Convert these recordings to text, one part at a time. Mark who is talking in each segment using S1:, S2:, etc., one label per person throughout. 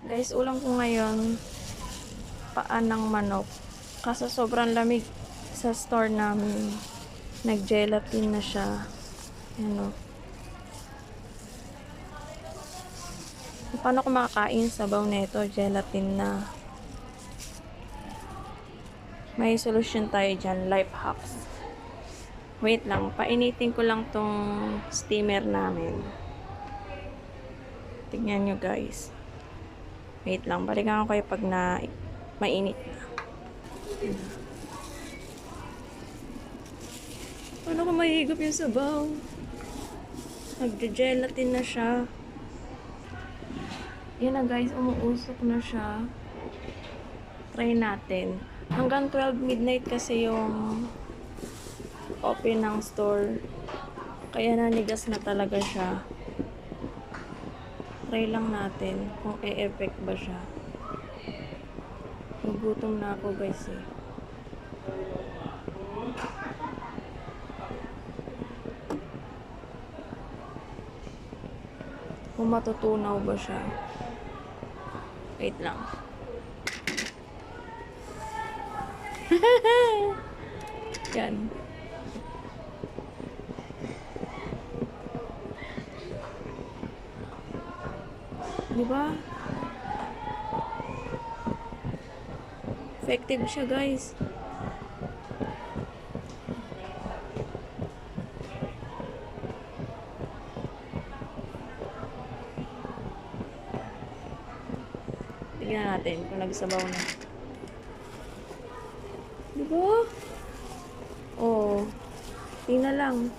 S1: Guys, ulam ko ngayon, paan ng manok. Kaso sobrang lamig sa store namin. Nag-gelatin na siya. Ano. Paano ko makakain sabaw nito? Gelatin na. May solusyon tayo dyan. Life hacks. Wait lang. Painitin ko lang tong steamer namin. Tignan nyo guys. Wait lang. Balikan ko kayo pag mainit na. Paano ko mahigop yung sabaw? Nag-gelatin na siya. Yan na guys, umuusok na siya. Try natin. Hanggang 12 midnight kasi yung open ng store. Kaya nanigas na talaga siya. Try lang natin kung e-effect ba siya. Nagutom na ako guys eh. Kung matutunaw ba siya. Wait lang. Yan. Diba? Effective siya guys. Tignan natin kung nagsabaw na. Diba? Oh. Tingnan lang.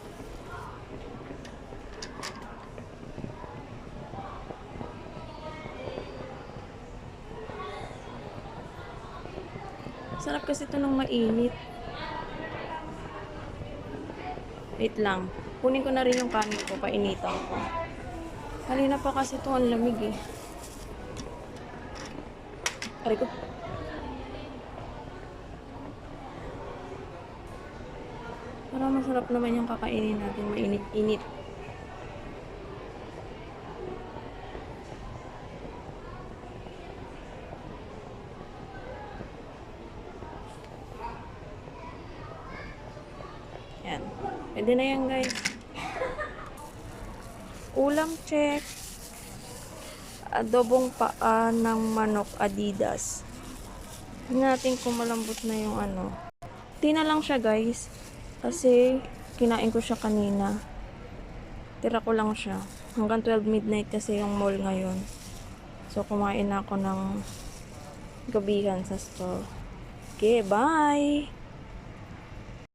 S1: Sarap kasi ito ng mainit. Wait lang. Kunin ko na rin yung kanin ko. Painitan ko. Kanina pa kasi ito ang lamig eh. Aray ko. Para masarap naman yung kakainin natin. Mainit-init. Yan. Pwede na yan guys. Ulam check. Adobong paa ng manok Adidas. Tingnan natin kung malambot na yung ano. Tina lang siya guys. Kasi kinain ko siya kanina. Tira ko lang siya. Hanggang 12 midnight kasi yung mall ngayon. So kumain ako ng gabihan sa store. Okay, bye!